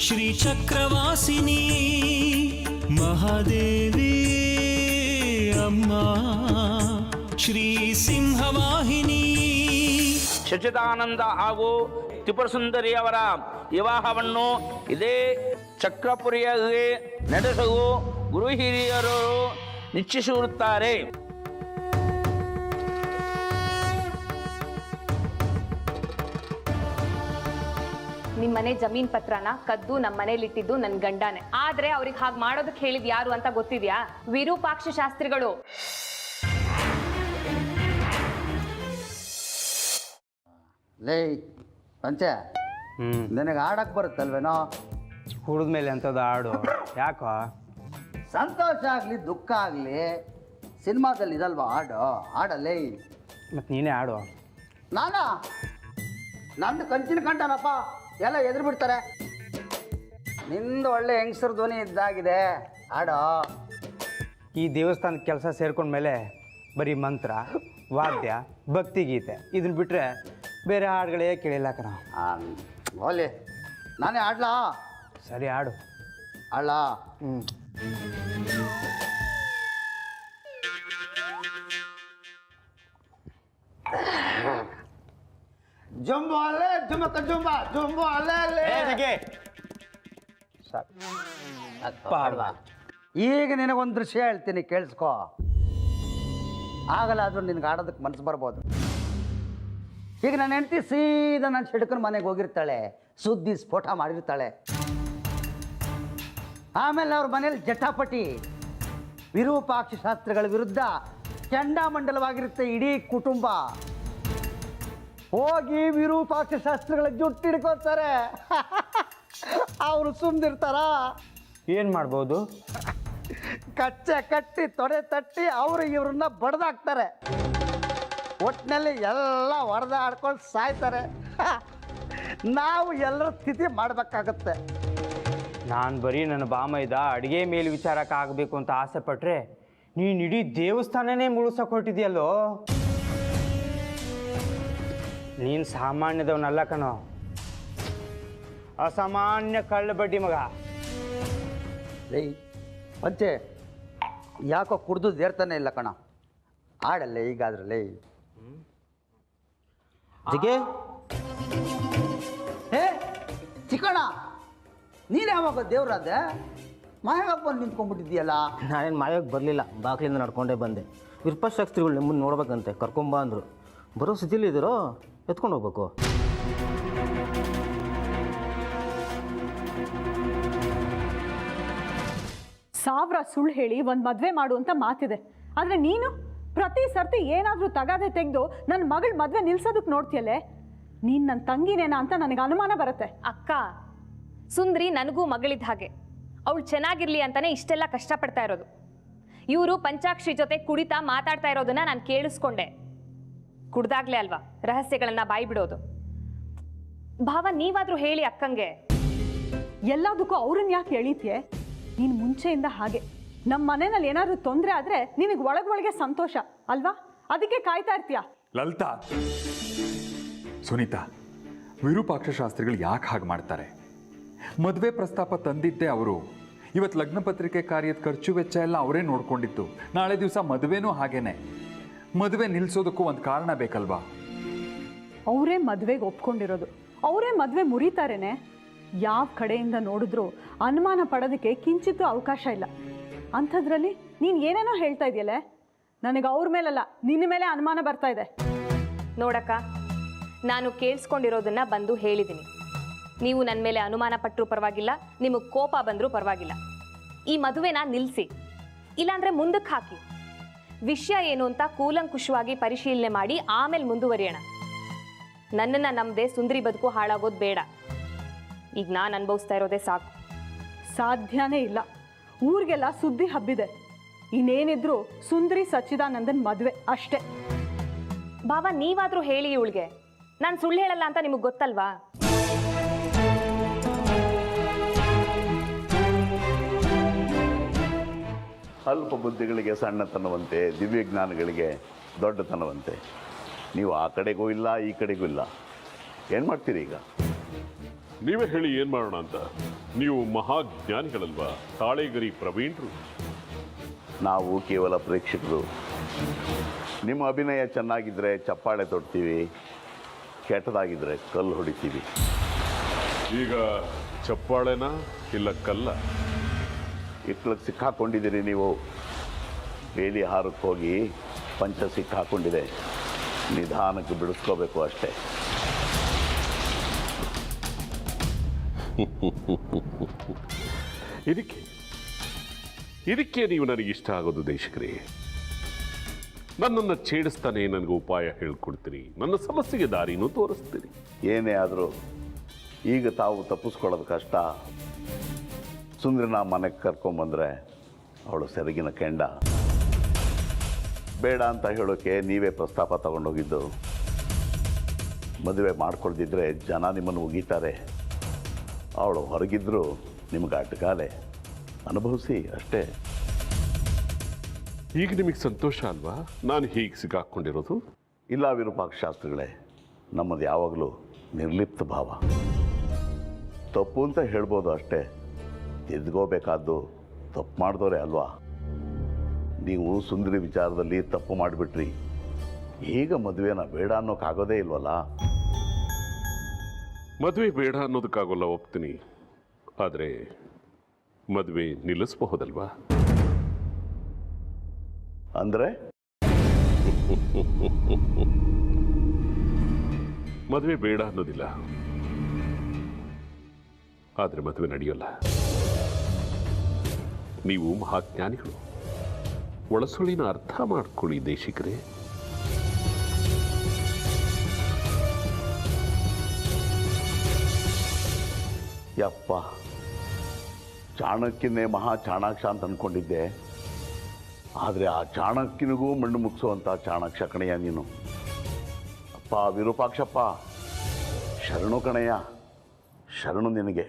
ಶ್ರೀಚಕ್ರವಾಸಿನಿ ಮಹಾದೇವಿ ಅಮ್ಮ ಶ್ರೀ ಸಿಂಹವಾಹಿನಿ. ಸಚ್ಚಿದಾನಂದ ಹಾಗೂ ತ್ರಿಪುರ ಸುಂದರಿಯವರ ವಿವಾಹವನ್ನು ಇದೇ ಚಕ್ರಪುರಿಯಲ್ಲಿ ನಡೆಸಲು ಗುರು ಹಿರಿಯರು ನಿಶ್ಚಯಿಸಿರುತ್ತಾರೆ. ನಿಮ್ಮನೆ ಜಮೀನ್ ಪತ್ರನ ಕದ್ದು ನಮ್ಮ ಮನೇಲಿಟ್ಟಿದ್ದು ನನ್ನ ಗಂಡನೇ. ಆದ್ರೆ ಅವ್ರಿಗೆ ಹಾಗೆ ಮಾಡೋದಕ್ಕೆ ಹೇಳಿದ್ ಯಾರು ಅಂತ ಗೊತ್ತಿದ್ಯಾ? ವಿರೂಪಾಕ್ಷ ಶಾಸ್ತ್ರಿಗಳು. ಲೇ ಪಂಚ, ನಿನಗೆ ಆಡಕ್ಕೆ ಬರುತ್ತಲ್ವೇನೋ? ಕುಡಿದ್ಮೇಲೆ ಎಂಥದ್ದು ಆಡು ಯಾಕೋ? ಸಂತೋಷ ಆಗಲಿ ದುಃಖ ಆಗಲಿ ಸಿನಿಮಾದಲ್ಲಿ ಇದಲ್ವಾ ಆಡಲ್ಲೇ. ಮತ್ತು ನೀನೇ ಆಡು. ನಾನಾ? ನಂದು ಕಂಚಿನ ಕಂಠನಪ್ಪ, ಎಲ್ಲ ಎದುರು ಬಿಡ್ತಾರೆ. ನಿಂದು ಒಳ್ಳೆ ಹೆಂಗಸರ ಧ್ವನಿ ಇದ್ದಾಗಿದೆ, ಆಡೋ. ಈ ದೇವಸ್ಥಾನದ ಕೆಲಸ ಸೇರ್ಕೊಂಡ್ಮೇಲೆ ಬರೀ ಮಂತ್ರ, ವಾದ್ಯ, ಭಕ್ತಿಗೀತೆ ಇದನ್ನ ಬಿಟ್ಟರೆ ಬೇರೆ ಹಾಡುಗಳೇ ಕೇಳಿಲ್ಲ ಕಣ. ಓಲಿ, ನಾನೇ ಆಡ್ಲಾ? ಸರಿ ಆಡು. ಆಡ್ಲಾ? ಜಂಬು ಅಲ್ಲೇ ಜುಮಕ ಜುಂಬ ಜುಂಬು ಅಲ್ಲೇ. ಈಗ ನಿನಗೊಂದು ದೃಶ್ಯ ಹೇಳ್ತೀನಿ, ಕೇಳಿಸ್ಕೊ. ಆಗಲಾದ್ರೂ ನಿನ್ಗೆ ಆಡೋದಕ್ಕೆ ಮನಸ್ಸು ಬರ್ಬೋದು. ಈಗ ನನ್ನ ಹೆಂಡತಿ ಸೀದಾ ನನ್ನ ಸಿಡ್ಕನ ಮನೆಗೆ ಹೋಗಿರ್ತಾಳೆ, ಸುದ್ದಿ ಸ್ಫೋಟ ಮಾಡಿರ್ತಾಳೆ. ಆಮೇಲೆ ಅವ್ರ ಮನೇಲಿ ಜಟಾಪಟಿ, ವಿರೂಪಾಕ್ಷ ಶಾಸ್ತ್ರಿಗಳ ವಿರುದ್ಧ ಚಂಡಾಮಂಡಲವಾಗಿರುತ್ತೆ ಇಡೀ ಕುಟುಂಬ. ಹೋಗಿ ವಿರೂಪಾಕ್ಷ ಶಾಸ್ತ್ರಿಗಳ ಜುಟ್ಟು ಹಿಡ್ಕೊತಾರೆ. ಅವರು ಸುಮ್ಮನಿರ್ತಾರ? ಏನು ಮಾಡ್ಬೋದು? ಕಚ್ಚೆ ಕಟ್ಟಿ ತೊಡೆ ತಟ್ಟಿ ಅವರು ಇವ್ರನ್ನ ಬಡ್ದಾಕ್ತಾರೆ. ಒಟ್ಟಿನಲ್ಲಿ ಎಲ್ಲ ಹೊಡೆದಾಡ್ಕೊಂಡು ಸಾಯ್ತಾರೆ. ನಾವು ಎಲ್ಲರ ಸ್ಥಿತಿ ಮಾಡಬೇಕಾಗತ್ತೆ. ನಾನು ಬರೀ ನನ್ನ ಬಾಮೈದ ಅಡುಗೆ ಮೇಲೆ ವಿಚಾರಕ್ಕೆ ಆಗಬೇಕು ಅಂತ ಆಸೆ ಪಟ್ಟರೆ ನೀನು ಇಡೀ ದೇವಸ್ಥಾನನೇ ಮುಳುಸಕ್ಕೆ ಹೊರಟಿದೆಯಲ್ಲೋ. ನೀನು ಸಾಮಾನ್ಯದವನಲ್ಲ ಕಣೋ, ಅಸಾಮಾನ್ಯ ಕಳ್ಳ ಬಡ್ಡಿ ಮಗ. ಲೈ ಪಂಚೆ, ಯಾಕೋ ಕುಡ್ದು ದೇರ್ತಾನೆ ಇಲ್ಲ ಕಣ, ಆಡಲ್ಲೇ ಈಗಾದ್ರಲ್ಲೇ. ಜಿಗೆ ಹೇ ಚಿಕ್ಕಣ್ಣ, ನೀನು ಯಾವಾಗ ದೇವ್ರಾದೆ? ಮಾಯಾಗ ಬಂದು ನಿಂತ್ಕೊಂಡ್ಬಿಟ್ಟಿದ್ದೀಯಲ್ಲ. ನಾನೇನು ಮಾಯಾಗ ಬರಲಿಲ್ಲ, ಬಾಗಿಲಿಂದ ನಡ್ಕೊಂಡೇ ಬಂದೆ. ವಿರೂಪಾಕ್ಷಾಸ್ತ್ರಿಗಳು ನಿಮ್ಮನ್ನು ನೋಡ್ಬೇಕಂತೆ, ಕರ್ಕೊಂಬ ಅಂದರು. ಬರೋ ಸ್ಥಿತಿಲಿ ಇದ್ದೀರೋ, ಎತ್ಕೊಂಡು ಹೋಗ್ಬೇಕು. ಸಾವಿರ ಸುಳ್ಳು ಹೇಳಿ ಒಂದು ಮದುವೆ ಮಾಡು ಅಂತ ಮಾತಿದೆ, ಆದರೆ ನೀನು ಪ್ರತಿ ಸರ್ತಿ ಏನಾದರೂ ತಗಾದೆ ತೆಗೆದು ನನ್ನ ಮಗಳ ಮದುವೆ ನಿಲ್ಸೋದಕ್ಕೆ ನೋಡ್ತೀಯಲ್ಲೇ. ನೀನು ನನ್ನ ತಂಗಿನೇನಾ ಅಂತ ನನಗೆ ಅನುಮಾನ ಬರುತ್ತೆ. ಅಕ್ಕ, ಸುಂದ್ರಿ ನನಗೂ ಮಗಳಿದ್ದ ಹಾಗೆ. ಅವಳು ಚೆನ್ನಾಗಿರ್ಲಿ ಅಂತಾನೆ ಇಷ್ಟೆಲ್ಲ ಕಷ್ಟಪಡ್ತಾ ಇರೋದು. ಇವರು ಪಂಚಾಕ್ಷರಿ ಜೊತೆ ಕುಡಿತಾ ಮಾತಾಡ್ತಾ ಇರೋದನ್ನ ನಾನು ಕೇಳಿಸ್ಕೊಂಡೆ. ಕುಡ್ದಾಗ್ಲೇ ಅಲ್ವಾ ರಹಸ್ಯಗಳನ್ನ ಬಾಯಿ ಬಿಡೋದು. ಭಾವ, ನೀವಾದ್ರೂ ಹೇಳಿ ಅಕ್ಕಂಗೆ. ಎಲ್ಲದಕ್ಕೂ ಅವ್ರನ್ನ ಯಾಕೆ ಎಳೀತಿಯೇ? ನೀನು ಮುಂಚೆಯಿಂದ ಹಾಗೆ. ನಮ್ಮ ಮನೆಯಲ್ಲಿ ಏನಾದರೂ ತೊಂದರೆ ಆದರೆ ನಿನಗೆ ಒಳಗೊಳಗೆ ಸಂತೋಷ ಅಲ್ವಾ? ಅದಕ್ಕೆ ಕಾಯ್ತಾ ಇರ್ತೀಯ. ಲಲಿತಾ, ಸುನೀತಾ, ವಿರೂಪಾಕ್ಷ ಶಾಸ್ತ್ರಿಗಳು ಯಾಕೆ ಹಾಗೆ ಮಾಡ್ತಾರೆ? ಮದುವೆ ಪ್ರಸ್ತಾಪ ತಂದಿದ್ದೆ ಅವರು. ಇವತ್ತು ಲಗ್ನ ಪತ್ರಿಕೆ ಕಾರ್ಯದ ಖರ್ಚು ವೆಚ್ಚ ಎಲ್ಲ ಅವರೇ ನೋಡ್ಕೊಂಡಿತ್ತು. ನಾಳೆ ದಿವಸ ಮದುವೆನೂ ಹಾಗೇನೆ. ಮದುವೆ ನಿಲ್ಲಿಸೋದಕ್ಕೂ ಒಂದು ಕಾರಣ ಬೇಕಲ್ವಾ? ಅವರೇ ಮದುವೆಗೆ ಒಪ್ಕೊಂಡಿರೋದು, ಅವರೇ ಮದುವೆ ಮುರಿತಾರೇನೆ. ಯಾವ ಕಡೆಯಿಂದ ನೋಡಿದ್ರೂ ಅನುಮಾನ ಪಡೋದಕ್ಕೆ ಕಿಂಚಿತ್ತೂ ಅವಕಾಶ ಇಲ್ಲ. ಅಂಥದ್ರಲ್ಲಿ ನೀನು ಏನೇನೋ ಹೇಳ್ತಾ ಇದೆಯಲ್ಲೇ, ನನಗೆ ಅವ್ರ ಮೇಲಲ್ಲ ನಿನ್ನ ಮೇಲೆ ಅನುಮಾನ ಬರ್ತಾ ಇದೆ. ನೋಡಕ್ಕ, ನಾನು ಕೇಳಿಸ್ಕೊಂಡಿರೋದನ್ನ ಬಂದು ಹೇಳಿದ್ದೀನಿ. ನೀವು ನನ್ನ ಮೇಲೆ ಅನುಮಾನ ಪಟ್ಟರೂ ಪರವಾಗಿಲ್ಲ, ನಿಮಗೆ ಕೋಪ ಬಂದರೂ ಪರವಾಗಿಲ್ಲ. ಈ ಮದುವೆನ ನಿಲ್ಲಿಸಿ, ಇಲ್ಲಾಂದರೆ ಮುಂದಕ್ಕೆ ಹಾಕಿ. ವಿಷಯ ಏನು ಅಂತ ಕೂಲಂಕುಷವಾಗಿ ಪರಿಶೀಲನೆ ಮಾಡಿ ಆಮೇಲೆ ಮುಂದುವರಿಯೋಣ. ನನ್ನನ್ನು ನಂಬದೆ ಸುಂದರಿ ಬದುಕು ಹಾಳಾಗೋದು ಬೇಡ. ಈಗ ನಾನು ಅನುಭವಿಸ್ತಾ ಇರೋದೇ ಸಾಕು. ಸಾಧ್ಯನೇ ಇಲ್ಲ. ಊರಿಗೆಲ್ಲ ಸುದ್ದಿ ಹಬ್ಬಿದೆ. ಇನ್ನೇನಿದ್ರು ಸುಂದರಿ ಸಚ್ಚಿದಾನಂದನ್ ಮದುವೆ ಅಷ್ಟೇ. ಭಾವ, ನೀವಾದರೂ ಹೇಳಿ ಇವಳಿಗೆ. ನಾನು ಸುಳ್ಳು ಹೇಳಲ್ಲ ಅಂತ ನಿಮಗೆ ಗೊತ್ತಲ್ವಾ? ಅಲ್ಪ ಬುದ್ಧಿಗಳಿಗೆ ಸಣ್ಣತನವಂತೆ, ದಿವ್ಯಜ್ಞಾನಗಳಿಗೆ ದೊಡ್ಡತನವಂತೆ. ನೀವು ಆ ಕಡೆಗೂ ಇಲ್ಲ, ಈ ಕಡೆಗೂ ಇಲ್ಲ. ಏನು ಮಾಡ್ತೀರಿ ಈಗ? ನೀವೇ ಹೇಳಿ ಏನ್ ಮಾಡೋಣ ಅಂತ. ನೀವು ಮಹಾಜ್ಞಾನಿಗಳಲ್ವಾ, ತಾಳೆಗರಿ ಪ್ರವೀಣರು. ನಾವು ಕೇವಲ ಪ್ರೇಕ್ಷಕರು. ನಿಮ್ಮ ಅಭಿನಯ ಚೆನ್ನಾಗಿದ್ದರೆ ಚಪ್ಪಾಳೆ ತೊಡ್ತೀವಿ, ಕೆಟ್ಟದಾಗಿದ್ದರೆ ಕಲ್ಲು ಹೊಡಿತೀವಿ. ಈಗ ಚಪ್ಪಾಳೆನ ಇಲ್ಲ ಕಲ್ಲ? ಇಟ್ಲಕ್ಕೆ ಸಿಕ್ಕಾಕೊಂಡಿದ್ದೀರಿ ನೀವು. ಬೇಲಿ ಹಾರಕ್ಕೆ ಹೋಗಿ ಪಂಚ ಸಿಕ್ಕಾಕೊಂಡಿದೆ, ನಿಧಾನಕ್ಕೆ ಬಿಡಿಸ್ಕೋಬೇಕು ಅಷ್ಟೇ. ಇದಕ್ಕೆ ನೀವು ನನಗೆ ಇಷ್ಟ ಆಗೋದು ದೇಶಕ್ರೇ. ನನ್ನನ್ನು ಛೇಡಿಸ್ತಾನೆ ನನಗೆ ಉಪಾಯ ಹೇಳ್ಕೊಡ್ತೀರಿ, ನನ್ನ ಸಮಸ್ಯೆಗೆ ದಾರಿನೂ ತೋರಿಸ್ತೀರಿ. ಏನೇ ಆದರೂ ಈಗ ತಾವು ತಪ್ಪಿಸ್ಕೊಳ್ಳೋದು ಕಷ್ಟ. ಸುಂದ್ರನ ಮನೆಗೆ ಕರ್ಕೊಂಬಂದರೆ ಅವಳು ಸೆರಗಿನ ಕೆಂಡ. ಬೇಡ ಅಂತ ಹೇಳೋಕ್ಕೆ ನೀವೇ ಪ್ರಸ್ತಾಪ ತಗೊಂಡೋಗಿದ್ದು. ಮದುವೆ ಮಾಡ್ಕೊಳ್ದಿದ್ರೆ ಜನ ನಿಮ್ಮನ್ನು ಉಗೀತಾರೆ. ಅವಳು ಹೊರಗಿದ್ದರೂ ನಿಮ್ಗೆ ಅಡ್ಗಾಲೆ. ಅನುಭವಿಸಿ ಅಷ್ಟೇ. ಈಗ ನಿಮಗೆ ಸಂತೋಷ ಅಲ್ವಾ ನಾನು ಹೀಗೆ ಸಿಗಾಕೊಂಡಿರೋದು? ಇಲ್ಲ ವಿರೂಪಾಕ್ಷ ಶಾಸ್ತ್ರಿಗಳೇ, ನಮ್ಮದು ಯಾವಾಗಲೂ ನಿರ್ಲಿಪ್ತ ಭಾವ. ತಪ್ಪು ಅಂತ ಹೇಳ್ಬೋದು ಅಷ್ಟೇ. ತಿದ್ಕೋಬೇಕಾದ್ದು ತಪ್ಪು ಮಾಡಿದವರೇ ಅಲ್ವಾ. ನೀವು ಸುಂದರಿ ವಿಚಾರದಲ್ಲಿ ತಪ್ಪು ಮಾಡಿಬಿಟ್ರಿ. ಈಗ ಮದುವೆನ ಬೇಡ ಅನ್ನೋಕ್ಕಾಗೋದೇ ಇಲ್ವಲ್ಲ. ಮದುವೆ ಬೇಡ ಅನ್ನೋದಕ್ಕಾಗೋಲ್ಲ, ಒಪ್ತೀನಿ. ಆದರೆ ಮದುವೆ ನಿಲ್ಲಿಸಬಹುದಲ್ವಾ? ಅಂದರೆ ಮದುವೆ ಬೇಡ ಅನ್ನೋದಿಲ್ಲ, ಆದರೆ ಮದುವೆ ನಡೆಯೋಲ್ಲ. ನೀವು ಮಹಾಜ್ಞಾನಿಗಳು, ಒಳಸುಳಿನ ಅರ್ಥ ಮಾಡ್ಕೊಳ್ಳಿ ದೇಶಿಕರೇ. ಯಪ್ಪ, ಚಾಣಕ್ಯನೇ ಮಹಾ ಚಾಣಾಕ್ಷ ಅಂತ ಅಂದ್ಕೊಂಡಿದ್ದೆ. ಆದರೆ ಆ ಚಾಣಕ್ಯನಿಗೂ ಮಣ್ಣು ಮುಗಿಸುವಂಥ ಚಾಣಾಕ್ಷ ಕಣಯ್ಯ ನೀನು. ಅಪ್ಪ ವಿರೂಪಾಕ್ಷಪ್ಪ, ಶರಣು ಕಣಯ್ಯ, ಶರಣು ನಿನಗೆ.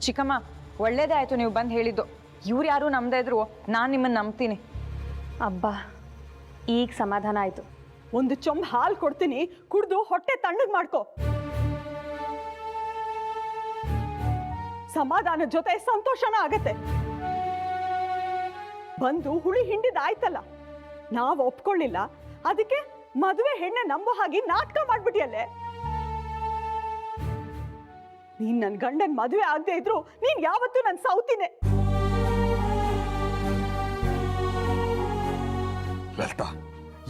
ಚಿಕ್ಕಮ್ಮ, ಒಳ್ಳೇದೇ ಆಯ್ತು ನೀವು ಬಂದು ಹೇಳಿದ್ದು. ಇವ್ರು ಯಾರು ನಮ್ದೇ ಇದ್ರು ನಾನು ನಿಮ್ಮನ್ನು ನಂಬ್ತೀನಿ. ಅಬ್ಬಾ, ಈಗ ಸಮಾಧಾನ ಆಯಿತು. ಒಂದು ಚೊಂಬ್ ಹಾಲು ಕೊಡ್ತೀನಿ, ಕುಡ್ದು ಹೊಟ್ಟೆ ತಣ್ಣಗೆ ಮಾಡ್ಕೊ. ಸಮಾಧಾನ ಜೊತೆ ಸಂತೋಷನ ಆಗತ್ತೆ. ಬಂದು ಹುಳಿ ಹಿಂಡಿದಾಯ್ತಲ್ಲ, ನಾವು ಒಪ್ಕೊಳ್ಳಿಲ್ಲ, ಅದಕ್ಕೆ ಮದುವೆ ಹೆಣ್ಣೆ ನಂಬೋ ಹಾಗೆ ನಾಟಕ ಮಾಡ್ಬಿಟ್ಟಿಯಲ್ಲೇ. ನೀನ್ ನನ್ನ ಗಂಡನ್ ಮದುವೆ ಆಗದೆ ಇದ್ರು ನೀನ್ ಯಾವತ್ತೂ ನನ್ನ ಸೌತಿನೇ. ಲಲಿತಾ,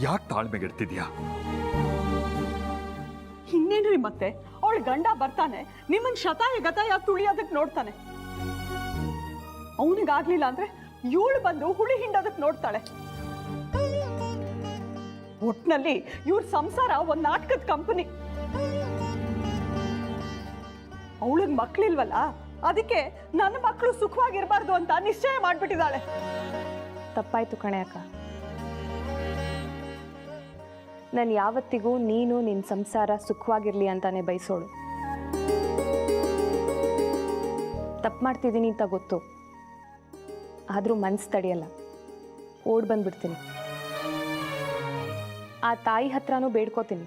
ಯಾಕೆ ತಾಳ್ಮೆಗೆಡ್ತಿದ್ಯಾ? ಇನ್ನೇನ್ರಿ ಮತ್ತೆ, ಅವಳ ಗಂಡ ಬರ್ತಾನೆ, ನಿಮ್ಮನ್ ಶತಾಯ ಗತಾಯ ತುಳಿಯೋದಕ್ ನೋಡ್ತಾನೆ. ಅವನಿಗಾಗ್ಲಿಲ್ಲ ಅಂದ್ರೆ ಇವಳು ಬಂದು ಹುಳಿ ಹಿಂಡೋದಕ್ ನೋಡ್ತಾಳೆ. ಒಟ್ನಲ್ಲಿ ಇವ್ರ ಸಂಸಾರ ಒಂದ್ ನಾಟಕದ ಕಂಪನಿ. ಅವಳಿಗೆ ಮಕ್ಳಿಲ್ವಲ್ಲ, ಅದಕ್ಕೆ ನನ್ನ ಮಕ್ಕಳು ಸುಖವಾಗಿರ್ಬಾರ್ದು ಅಂತ ನಿಶ್ಚಯ ಮಾಡ್ಬಿಟ್ಟಿದ್ದಾಳೆ. ತಪ್ಪಾಯ್ತು ಕಣೆ ಅಕ್ಕ. ನಾನು ಯಾವತ್ತಿಗೂ ನೀನು ನಿನ್ನ ಸಂಸಾರ ಸುಖವಾಗಿರ್ಲಿ ಅಂತಾನೆ ಬಯಸೋಳು. ತಪ್ಪು ಮಾಡ್ತಿದ್ದೀನಿ ಅಂತ ಗೊತ್ತು, ಆದರೂ ಮನ್ಸು ತಡೆಯಲ್ಲ, ಓಡ್ ಬಂದ್ಬಿಡ್ತೀನಿ. ಆ ತಾಯಿ ಹತ್ರನೂ ಬೇಡ್ಕೋತೀನಿ,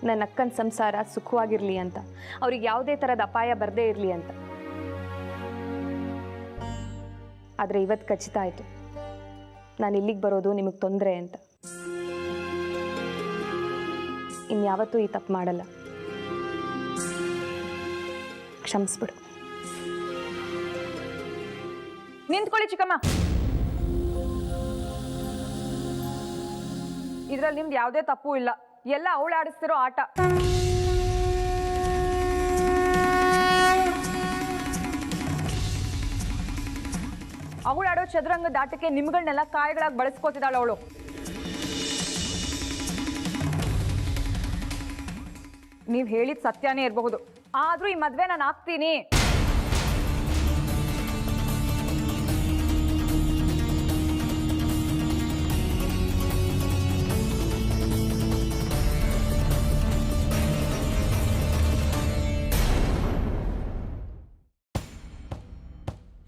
ನನ್ನ ಅಕ್ಕನ ಸಂಸಾರ ಸುಖವಾಗಿರ್ಲಿ ಅಂತ, ಅವ್ರಿಗೆ ಯಾವುದೇ ಥರದ ಅಪಾಯ ಬರದೇ ಇರಲಿ ಅಂತ. ಆದರೆ ಇವತ್ತು ಖಚಿತ ಆಯಿತು, ನಾನು ಇಲ್ಲಿಗೆ ಬರೋದು ನಿಮಗೆ ತೊಂದರೆ ಅಂತ. ಇನ್ಯಾವತ್ತೂ ಈ ತಪ್ಪು ಮಾಡಲ್ಲ. ಕ್ಷಮಿಸ್ಬಿಡು. ನಿಂತ್ಕೊಳ್ಳಿ ಚಿಕ್ಕಮ್ಮ. ಇದ್ರಲ್ಲಿ ನಿಮ್ದು ಯಾವುದೇ ತಪ್ಪು ಇಲ್ಲ, ಎಲ್ಲ ಅವಳು ಆಡಿಸ್ತಿರೋ ಆಟ. ಅವಳು ಆಡೋ ಚದುರಂಗದ ಆಟಕ್ಕೆ ನಿಮ್ಗಳನ್ನೆಲ್ಲ ಕಾಯಿಗಳಾಗಿ ಬಳಸ್ಕೋತಿದ್ದಾಳೆ ಅವಳು. ನೀವು ಹೇಳಿದ ಸತ್ಯನೇ ಇರಬಹುದು, ಆದ್ರೂ ಈ ಮದ್ವೆ ನಾನು ಆಗ್ತೀನಿ.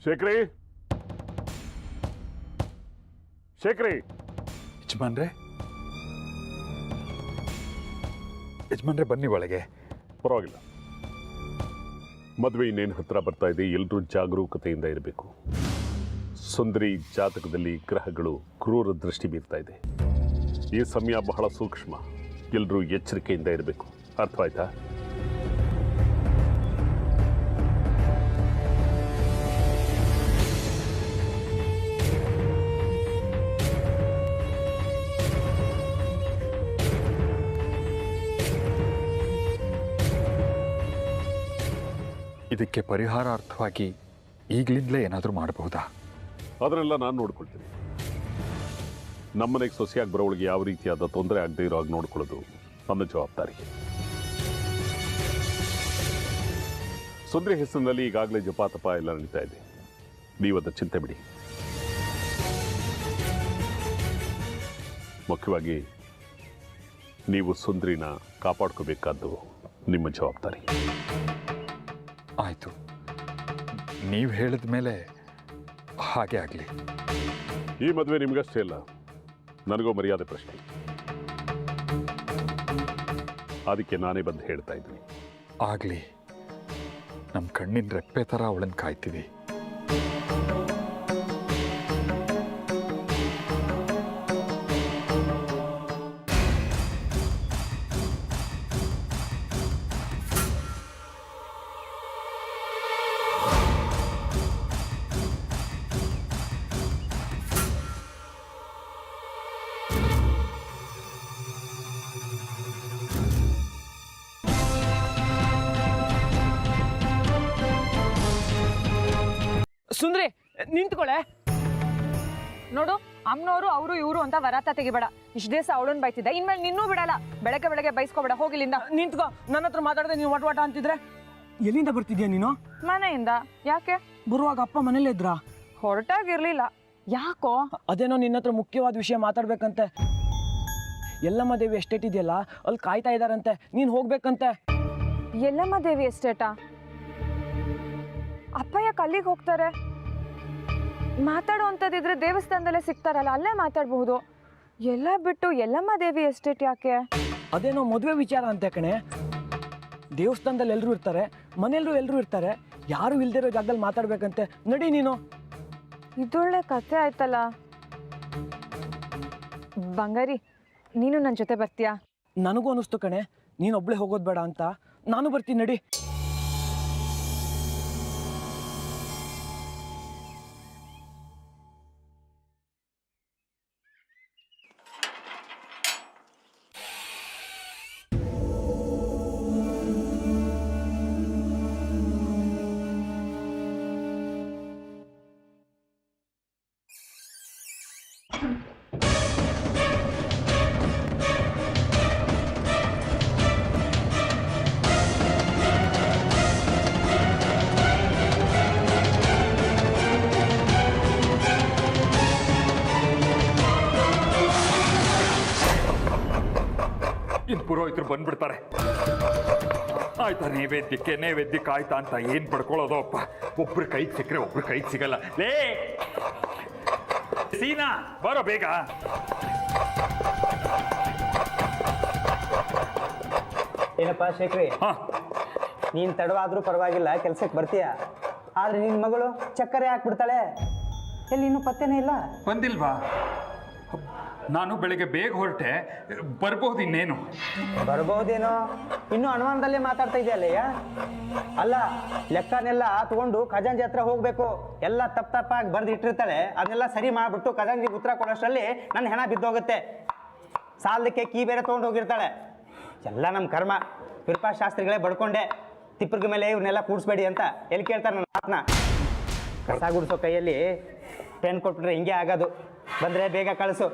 ಶೇಖರಿ, ಶೇಖರಿ. ಯಜಮಾನ್ರೆ, ಯಜಮಾನ್ರೆ ಬನ್ನಿ ಒಳಗೆ. ಪರವಾಗಿಲ್ಲ. ಮದುವೆ ಇನ್ನೇನು ಹತ್ರ ಬರ್ತಾ ಇದೆ, ಎಲ್ಲರೂ ಜಾಗರೂಕತೆಯಿಂದ ಇರಬೇಕು. ಸುಂದರಿ ಜಾತಕದಲ್ಲಿ ಗ್ರಹಗಳು ಕ್ರೂರ ದೃಷ್ಟಿ ಬೀರ್ತಾ ಇದೆ. ಈ ಸಮಯ ಬಹಳ ಸೂಕ್ಷ್ಮ, ಎಲ್ಲರೂ ಎಚ್ಚರಿಕೆಯಿಂದ ಇರಬೇಕು. ಅರ್ಥವಾಯ್ತಾ? ಇದಕ್ಕೆ ಪರಿಹಾರಾರ್ಥವಾಗಿ ಈಗಲಿಂದಲೇ ಏನಾದರೂ ಮಾಡಬಹುದಾ? ಅದನ್ನೆಲ್ಲ ನಾನು ನೋಡ್ಕೊಳ್ತೀನಿ. ನಮ್ಮನೆಗೆ ಸೊಸೆಯಾಗಿ ಬರೋಳಿಗೆ ಯಾವ ರೀತಿಯಾದ ತೊಂದರೆ ಆಗದೆ ಇರೋ ಹಾಗೆ ನೋಡ್ಕೊಳ್ಳೋದು ನನ್ನ ಜವಾಬ್ದಾರಿ. ಸುಂದರಿ ಹೆಸರಿನಲ್ಲಿ ಈಗಾಗಲೇ ಜಪಾತಪ ಎಲ್ಲ ನಡೀತಾ ಇದೆ. ನೀವದ ಚಿಂತೆ ಬಿಡಿ. ಮುಖ್ಯವಾಗಿ ನೀವು ಸುಂದರಿನ ಕಾಪಾಡ್ಕೋಬೇಕಾದ್ದು ನಿಮ್ಮ ಜವಾಬ್ದಾರಿ. ಆಯಿತು, ನೀವು ಹೇಳಿದ ಮೇಲೆ ಹಾಗೆ ಆಗಲಿ. ಈ ಮದುವೆ ನಿಮಗಷ್ಟೇ ಇಲ್ಲ, ನನಗೂ ಮರ್ಯಾದೆ ಪ್ರಶ್ನೆ. ಅದಕ್ಕೆ ನಾನೇ ಬಂದು ಹೇಳ್ತಾ ಇದ್ದೀನಿ. ಆಗಲಿ, ನಮ್ಮ ಕಣ್ಣಿನ ರೆಪ್ಪೆ ಥರ ಅವಳನ್ನು ಕಾಯ್ತೀವಿ. ಸುಂದ್ರಿ ನಿಂತ್ಕೊಳೆ. ನೋಡು, ಅಮ್ಮನವರು ಅವರು ಇವರು ಅಂತ ವರಾತ ತೆಗಿಬೇಡ. ಇಷ್ಟು ದಿವಸ ಅವಳನ್ನ ಬೈತಿದ್ದೆ, ಇನ್ಮೇಲೆ ನಿನ್ನೂ ಬಿಡಲ್ಲ. ಬೆಳಗ್ಗೆ ಬೆಳಗ್ಗೆ ಬೈಸ್ಕೋಬೇಡ, ಹೋಗಿಲ್ಲಿಂದ. ನಿಂತ್ಕೋ. ನನ್ನ ಹತ್ರ ಮಾತಾಡದೆ ನೀವು ವಾಟ ಅಂತಿದ್ರೆ ಎಲ್ಲಿಂದ ಬರ್ತಿದ್ಯಾ ನೀನು? ಮನೆಯಿಂದ. ಯಾಕೆ? ಬರುವಾಗ ಅಪ್ಪ ಮನೇಲೇ ಇದ್ರಾ? ಹೊರಟಾಗಿರ್ಲಿಲ್ಲ. ಯಾಕೋ? ಅದೇನೋ ನಿನ್ನ ಹತ್ರ ಮುಖ್ಯವಾದ ವಿಷಯ ಮಾತಾಡ್ಬೇಕಂತೆ. ಎಲ್ಲಮ್ಮ ದೇವಿ ಎಸ್ಟೇಟ್ ಇದೆಯಲ್ಲ, ಅಲ್ಲಿ ಕಾಯ್ತಾ ಇದಾರಂತೆ, ನೀನು ಹೋಗ್ಬೇಕಂತೆ. ಎಲ್ಲಮ್ಮ ದೇವಿ ಎಸ್ಟೇಟಾ? ಅಪ್ಪ ಯಾಕೆ ಅಲ್ಲಿಗೆ ಹೋಗ್ತಾರೆ? ಮಾತಾಡುವಂಥದ್ದಿದ್ರೆ ದೇವಸ್ಥಾನದಲ್ಲೇ ಸಿಗ್ತಾರಲ್ಲ, ಅಲ್ಲೇ ಮಾತಾಡಬಹುದು. ಎಲ್ಲ ಬಿಟ್ಟು ಎಲ್ಲಮ್ಮ ದೇವಿ ಎಸ್ಟೇಟ್ ಯಾಕೆ? ಅದೇನೋ ಮದುವೆ ವಿಚಾರ ಅಂತೆ ಕಣೆ. ದೇವಸ್ಥಾನದಲ್ಲಿ ಎಲ್ಲರೂ ಇರ್ತಾರೆ, ಮನೆಯಲ್ಲೂ ಎಲ್ಲರೂ ಇರ್ತಾರೆ, ಯಾರು ಇಲ್ದಿರೋ ಜಾಗದಲ್ಲಿ ಮಾತಾಡ್ಬೇಕಂತೆ. ನಡಿ ನೀನು. ಇದೊಳ್ಳೆ ಕಥೆ ಆಯ್ತಲ್ಲ. ಬಂಗಾರಿ, ನೀನು ನನ್ನ ಜೊತೆ ಬರ್ತೀಯಾ? ನನಗೂ ಅನಿಸ್ತು ಕಣೆ, ನೀನೊಬ್ಳೆ ಹೋಗೋದು ಬೇಡ ಅಂತ. ನಾನು ಬರ್ತೀನಿ, ನಡಿ. ಇನ್ನು ಪುರೋಹಿತರು ಬಂದ್ಬಿಡ್ತಾರೆ. ಆಯ್ತಾ, ನೈವೇದ್ಯಕ್ಕೆ ಆಯ್ತಾ ಅಂತ ಏನು ಪಡ್ಕೊಳ್ಳೋದು ಅಪ್ಪ. ಒಬ್ರು ಕೈಗೆ ಸಿಕ್ಕರೆ ಒಬ್ರು ಕೈಗೆ ಸಿಗಲ್ಲ. ಲೇ ಸೀನಾ, ಬರೋ ಬೇಗ. ಏನಪ್ಪ ಶೇಖರಿ, ನೀನು ತಡವಾದ್ರೂ ಪರವಾಗಿಲ್ಲ, ಕೆಲ್ಸಕ್ಕೆ ಬರ್ತೀಯ. ಆದ್ರೆ ನಿನ್ನ ಮಗಳು ಚಕ್ಕರೆ ಹಾಕ್ಬಿಡ್ತಾಳೆ. ಎಲ್ಲಿ ಇನ್ನೂ ಪತ್ತೆನೇ ಇಲ್ಲ? ಬಂದಿಲ್ವಾ? ನಾನು ಬೆಳಗ್ಗೆ ಬೇಗ ಹೊರಟೆ, ಬರ್ಬೋದು. ಇನ್ನೇನು ಬರ್ಬೋದೇನೋ, ಇನ್ನೂ ಅನುಮಾನದಲ್ಲೇ ಮಾತಾಡ್ತಾ ಇದೆಯಲ್ಲಯ್ಯ. ಅಲ್ಲ, ಲೆಕ್ಕನೆಲ್ಲ ತಗೊಂಡು ಖಜಾಂಜಿ ಹತ್ರ ಹೋಗ್ಬೇಕು. ಎಲ್ಲ ತಪ್ಪಾಗಿ ಬರ್ದು ಇಟ್ಟಿರ್ತಾಳೆ, ಅದನ್ನೆಲ್ಲ ಸರಿ ಮಾಡಿಬಿಟ್ಟು ಖಜಾಂಜಿಗೆ ಉತ್ತರ ಕೊಡೋಷ್ಟರಲ್ಲಿ ನನ್ನ ಹೆಣ ಬಿದ್ದೋಗುತ್ತೆ. ಸಾಲದಕ್ಕೆ ಕೀ ಬೇರೆ ತೊಗೊಂಡು ಹೋಗಿರ್ತಾಳೆ. ಎಲ್ಲ ನಮ್ಮ ಕರ್ಮ. ಶಾಸ್ತ್ರಿಗಳೇ ಬಡ್ಕೊಂಡೆ, ತಿಪ್ಪರ್ಗ ಮೇಲೆ ಇವ್ರನ್ನೆಲ್ಲ ಕೂಡಿಸ್ಬೇಡಿ ಅಂತ. ಎಲ್ಲಿ ಕೇಳ್ತಾರೆ ನನ್ನ ಮಾತನ್ನ? ಕಸ ಗುಡಿಸೋ ಕೈಯಲ್ಲಿ ಪೆನ್ ಕೊಟ್ಬಿಟ್ರೆ ಹಿಂಗೆ ಆಗೋದು. ಬಂದರೆ ಬೇಗ ಕಳಿಸು.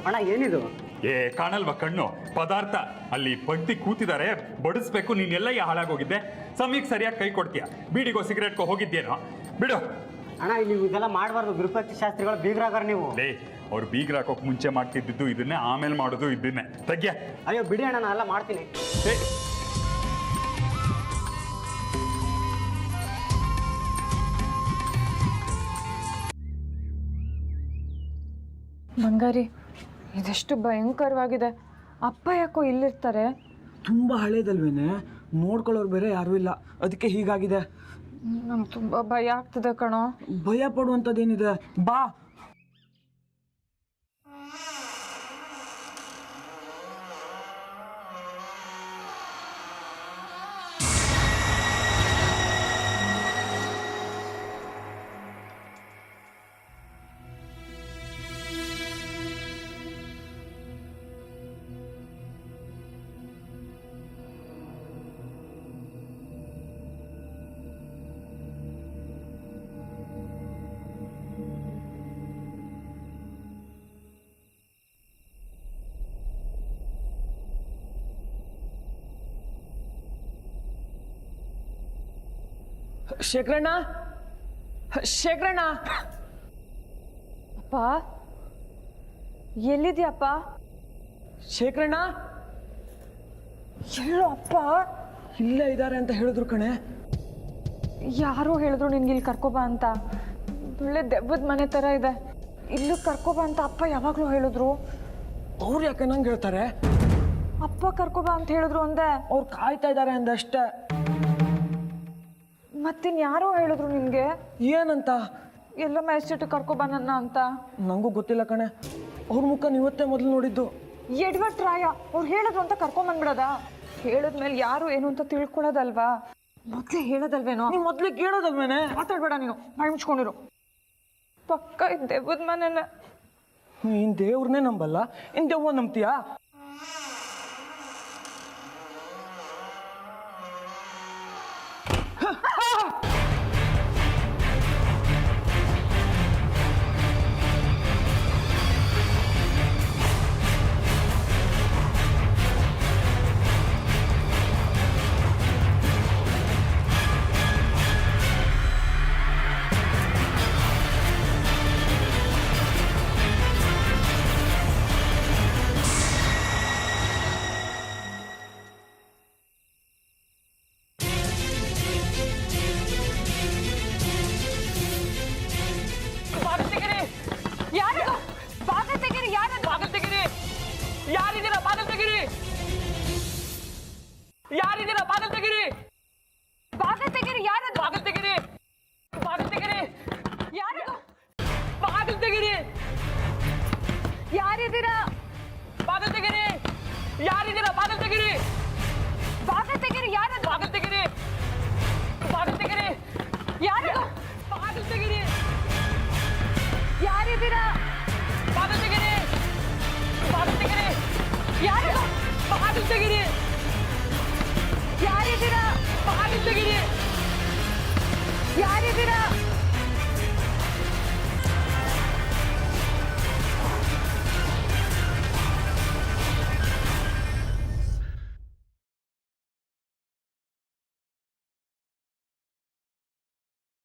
ಅಣ್ಣ ಏನಿದು? ಏ ಕಾಣಲ್ವಾ ಕಣ್ಣು? ಪದಾರ್ಥ ಅಲ್ಲಿ ಪಂಕ್ತಿ ಕೂತಿದ್ದಾರೆ, ಬಡಿಸ್ಬೇಕು. ನೀನೆಲ್ಲ ಹಾಳಾಗೋಗಿದ್ದೆ, ಸಮಯಕ್ಕೆ ಸರಿಯಾಗಿ ಕೈ ಕೊಡ್ತೀಯ. ಬೀಡಿಗೋ ಸಿಗರೇಟ್ಗೋ ಹೋಗಿದ್ದೇನೋ, ಬಿಡು. ಅಣ್ಣ ನೀವು ಇದೆಲ್ಲ ಮಾಡಬಾರ್ದು, ವಿರೂಪಾಕ್ಷ ಶಾಸ್ತ್ರಿಗಳು ಬೀಗ್ರಾಗಾರ ನೀವು. ಲೇ, ಅವ್ರು ಬೀಗ್ರ ಹಾಕೋಕ್ ಮುಂಚೆ ಮಾಡ್ತಿದ್ದು ಇದನ್ನೇ, ಆಮೇಲೆ ಮಾಡೋದು ಇದನ್ನೇ. ತೆಗ್ಯ. ಅಯ್ಯೋ ಬಿಡಿ ಅಣ್ಣ, ನಾನು ಎಲ್ಲ ಮಾಡ್ತೀನಿ. ಬಂಗಾರಿ, ಇದೆಷ್ಟು ಭಯಂಕರವಾಗಿದೆ. ಅಪ್ಪ ಯಾಕೋ ಇಲ್ಲಿರ್ತಾರೆ? ತುಂಬ ಹಳೇದಲ್ವೇನೆ, ನೋಡ್ಕೊಳ್ಳೋರು ಬೇರೆ ಯಾರೂ ಇಲ್ಲ, ಅದಕ್ಕೆ ಹೀಗಾಗಿದೆ. ನಂಗೆ ತುಂಬ ಭಯ ಆಗ್ತದೆ ಕಣೋ. ಭಯ ಪಡುವಂಥದ್ದೇನಿದೆ, ಬಾ. ಶೇಖರಣ್ಣ, ಶೇಖರಣ್ಣ. ಅಪ್ಪ ಎಲ್ಲಿದ್ಯಪ್ಪ? ಶೇಖರಣ್ಣ, ಎಲ್ಲೋ ಅಪ್ಪ ಇಲ್ಲೇ ಇದ್ದಾರೆ ಅಂತ ಹೇಳಿದ್ರು ಕಣೆ. ಯಾರೋ ಹೇಳಿದ್ರು ನಿನ್ಗೆ ಇಲ್ಲಿ ಕರ್ಕೊಬಾ ಅಂತ. ಒಳ್ಳೆ ದೆವ್ವದ ಮನೆ ಥರ ಇದೆ, ಇಲ್ಲೂ ಕರ್ಕೊಬಾ ಅಂತ ಅಪ್ಪ ಯಾವಾಗಲೂ ಹೇಳಿದ್ರು. ಅವ್ರು ಯಾಕೆ ನಂಗೆ ಹೇಳ್ತಾರೆ? ಅಪ್ಪ ಕರ್ಕೊಬಾ ಅಂತ ಹೇಳಿದ್ರು ಅಂದೆ. ಅವ್ರು ಕಾಯ್ತಾ ಇದ್ದಾರೆ ಅಂದಷ್ಟೇ. ಮತ್ತಿನ್ ಯಾರೋ ಹೇಳಿದ್ರು ನಿನ್ಗೆ? ಏನಂತ? ಎಲ್ಲ ಮ್ಯಾಜಿಸ್ಟ್ರೇಟ್ ಕರ್ಕೊಬಾ ನನ್ನ ಅಂತ. ನನಗೂ ಗೊತ್ತಿಲ್ಲ ಕಣೆ, ಅವ್ರ ಮುಖ ನೀವತ್ತೇ ಮೊದಲು ನೋಡಿದ್ದು. ಎಡ್ವರ್ಡ್ ರಾಯ ಅವ್ರು ಹೇಳಿದ್ರು ಅಂತ ಕರ್ಕೊಂಬಂದ್ಬಿಡೋದ? ಹೇಳಿದ್ಮೇಲೆ ಯಾರು ಏನು ಅಂತ ತಿಳ್ಕೊಳ್ಳೋದಲ್ವಾ? ಮೊದಲೇ ಹೇಳೋದಲ್ವೇನೋ? ನೀವು ಮೊದಲೇ ಕೇಳೋದಲ್ವೇನೆ? ಮಾತಾಡ್ಬೇಡ ನೀನು, ಬಾಯಿ ಮುಚ್ಕೊಂಡಿರು. ಪಕ್ಕ ದೆವ್ವದ ಮನೆನ. ಇನ್ ದೇವ್ರನ್ನೇ ನಂಬಲ್ಲ, ಇನ್ ದೆವ್ವ ನಂಬ್ತೀಯಾ? ಯಾರಿದ್ದೀರಾ? ಬಾಗಿಲು ತೆಗೀರಿ, ಬಾಗಿಲು ತೆಗೀರಿ. ಯಾರದು? ಬಾಗಿಲು ತೆಗೀರಿ, ಬಾಗಿಲು ತೆಗೀರಿ. ಯಾರದು? ಬಾಗಿಲು ತೆಗೀರಿ. ಯಾರಿದ್ದೀರಾ? ಬಾಗಿಲು ತೆಗೀರಿ. ಯಾರಿದ್ದೀರಾ? ಬಾಗಿಲು ತೆಗೀರಿ, ಬಾಗಿಲು ತೆಗೀರಿ. ಯಾರದು? ಬಾಗಿಲು ತೆಗೀರಿ, ಬಾಗಿಲು ತೆಗೀರಿ. ಯಾರದು? ಬಾಗಿಲು ತೆಗೀರಿ. ಯಾರಿದ್ದೀರಾ? ಬಾಗಿಲು ತೆಗೀರಿ, ಬಾಗಿಲು ತೆಗೀರಿ. ಯಾರದು? ಬಾಗಿಲು ತೆಗೀರಿ. ಯಾರಿದ್ದೀರಾ? ಬಾಗಿಲು ತೆಗೀರಿ. ಯಾರಿದ್ದೀರಾ?